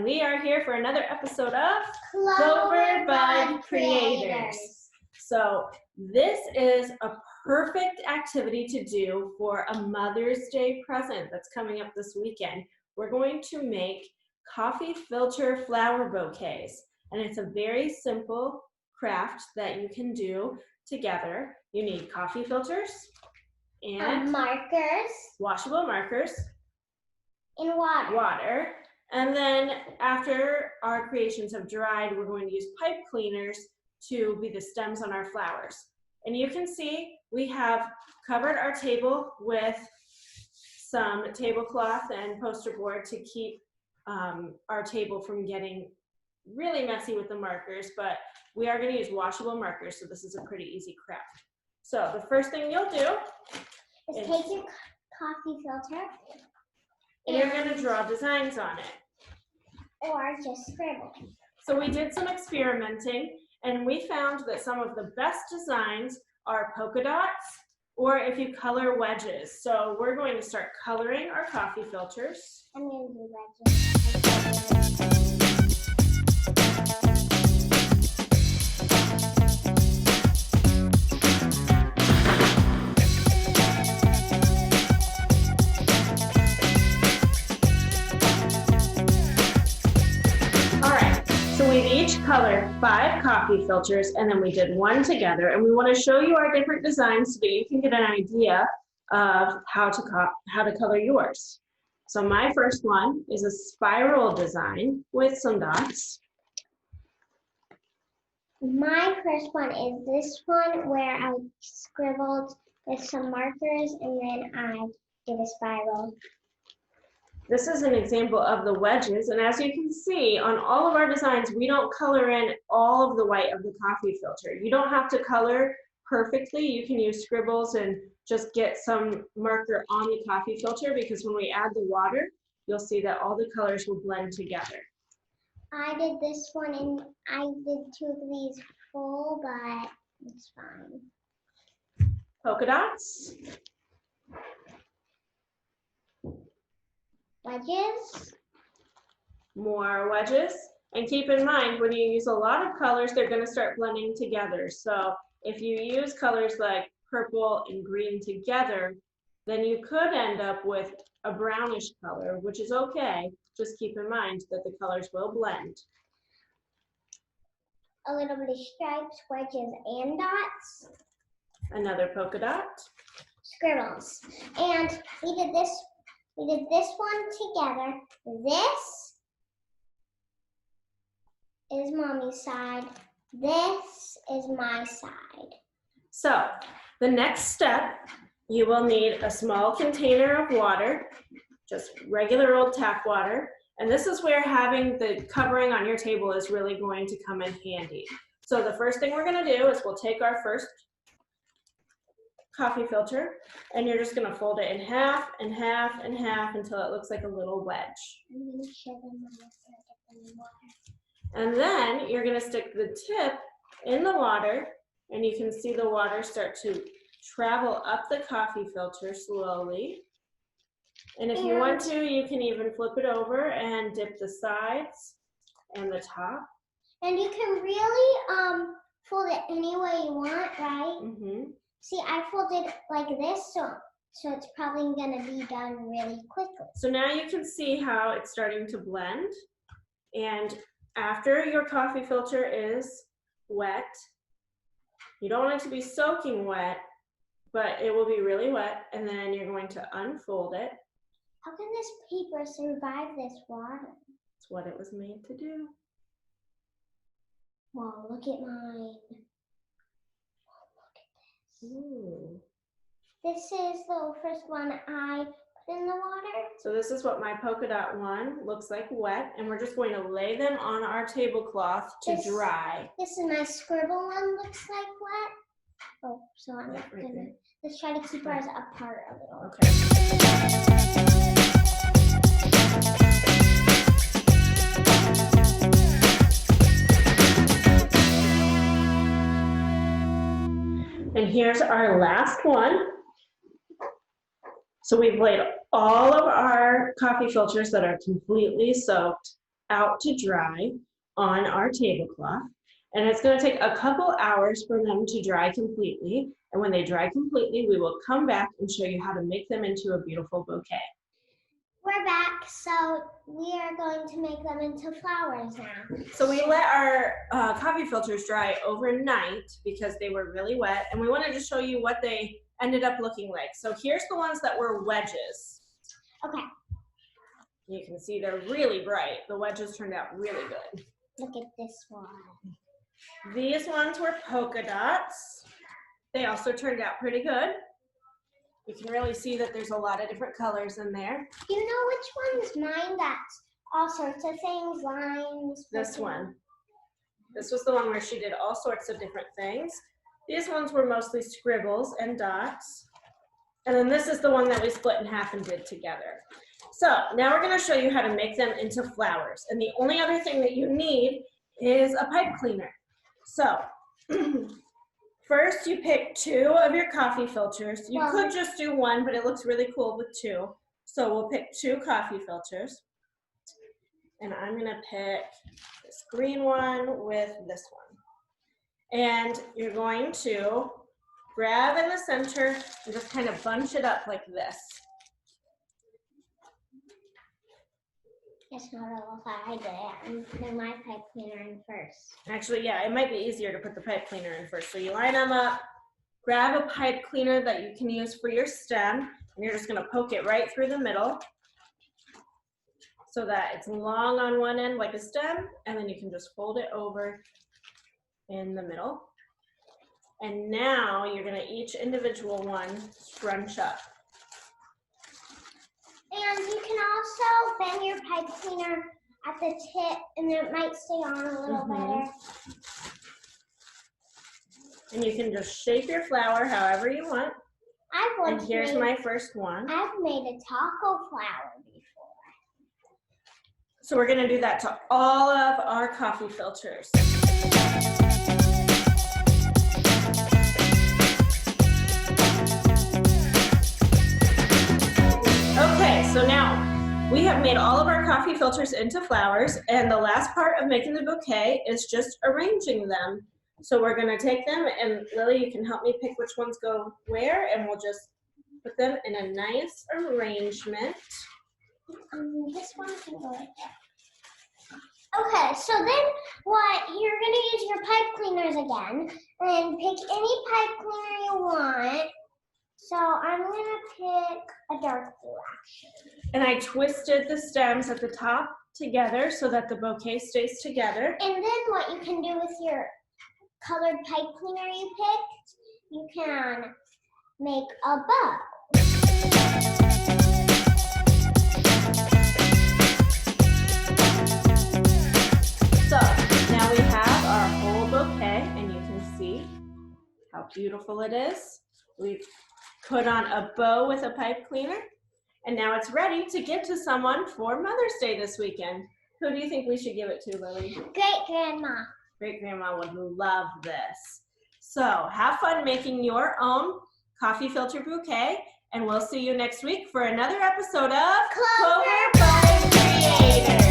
we are here for another episode of Cloverbud Creators. So this is a perfect activity to do for a Mother's Day present that's coming up this weekend. We're going to make coffee filter flower bouquets, and it's a very simple craft that you can do together. You need coffee filters and markers, washable markers, and water. And then after our creations have dried, we're going to use pipe cleaners to be the stems on our flowers. And you can see we have covered our table with some tablecloth and poster board to keep our table from getting really messy with the markers, but we are going to use washable markers, so this is a pretty easy craft. So the first thing you'll do is take your coffee filter and you're going to draw designs on it. Or just scribble. So we did some experimenting and we found that some of the best designs are polka dots or if you color wedges. So we're going to start coloring our coffee filters. I'm going to do wedges. Colored 5 coffee filters and then we did one together, and we want to show you our different designs so that you can get an idea of how to color yours. So my first one is a spiral design with some dots. My first one is this one where I scribbled with some markers and then I did a spiral. This is an example of the wedges, and as you can see on all of our designs, we don't color in all of the white of the coffee filter. You don't have to color perfectly. You can use scribbles and just get some marker on the coffee filter, because when we add the water, you'll see that all the colors will blend together. I did this one and I did 2 of these full, but it's fine. Polka dots. Wedges. More wedges. And keep in mind, when you use a lot of colors, they're going to start blending together. So if you use colors like purple and green together, then you could end up with a brownish color, which is okay. Just keep in mind that the colors will blend. A little bit of stripes, wedges, and dots. Another polka dot. Scribbles. And we did this one together. This is Mommy's side. This is my side. So the next step, you will need a small container of water, just regular old tap water. And this is where having the covering on your table is really going to come in handy. So the first thing we're going to do is we'll take our first coffee filter, and you're just going to fold it in half and half and half until it looks like a little wedge. I'm going to show them how to get in the water. And then you're going to stick the tip in the water, and you can see the water start to travel up the coffee filter slowly. And if you want to, you can even flip it over and dip the sides and the top. And you can really fold it any way you want, right? Mm-hmm. See, I folded like this, so it's probably going to be done really quickly. So now you can see how it's starting to blend. And after your coffee filter is wet, you don't want it to be soaking wet, but it will be really wet, and then you're going to unfold it. How can this paper survive this water? It's what it was made to do. Wow, look at mine. Ooh. This is the first one I put in the water. So this is what my polka dot one looks like wet, and we're just going to lay them on our tablecloth to dry. This is my scribble one, looks like wet. Oh, so I'm not right gonna. there. Let's try to keep ours apart a little. Okay. And here's our last one. So we've laid all of our coffee filters that are completely soaked out to dry on our tablecloth. And it's going to take a couple hours for them to dry completely. And when they dry completely, we will come back and show you how to make them into a beautiful bouquet. We're back, so we are going to make them into flowers now. So we let our coffee filters dry overnight because they were really wet, and we wanted to show you what they ended up looking like. So here's the ones that were wedges. Okay. You can see they're really bright. The wedges turned out really good. Look at this one. These ones were polka dots. They also turned out pretty good. You can really see that there's a lot of different colors in there. Do you know which one's mine? That's all sorts of things, lines. This one. This was the one where she did all sorts of different things. These ones were mostly scribbles and dots. And then this is the one that we split in half and did together. So now we're going to show you how to make them into flowers. And the only other thing that you need is a pipe cleaner. So first, you pick 2 of your coffee filters. You could just do 1, but it looks really cool with 2. So we'll pick 2 coffee filters. And I'm going to pick this green one with this one. And you're going to grab in the center and just kind of bunch it up like this. It's not all I did it. I'm putting my pipe cleaner in first. Actually, yeah, it might be easier to put the pipe cleaner in first. So you line them up, grab a pipe cleaner that you can use for your stem, and you're just going to poke it right through the middle so that it's long on one end like a stem, and then you can just fold it over in the middle. And now you're going to each individual one scrunch up. And you can also bend your pipe cleaner at the tip, and it might stay on a little better. And you can just shape your flower however you want. And here's my first one. I've made a taco flower before. So we're going to do that to all of our coffee filters. Okay, so now we have made all of our coffee filters into flowers, and the last part of making the bouquet is just arranging them. So we're going to take them, and Lily, you can help me pick which ones go where, and we'll just put them in a nice arrangement. This one can go right there. Okay, so then what you're going to use your pipe cleaners again, and pick any pipe cleaner you want. So I'm going to pick a dark blue, actually. And I twisted the stems at the top together so that the bouquet stays together. And then what you can do with your colored pipe cleaner you picked, you can make a bow. So now we have our whole bouquet, and you can see how beautiful it is. We've put on a bow with a pipe cleaner, and now it's ready to give to someone for Mother's Day this weekend. Who do you think we should give it to, Lily? Great-grandma. Great-grandma would love this. So have fun making your own coffee filter bouquet, and we'll see you next week for another episode of Cloverbud Creators.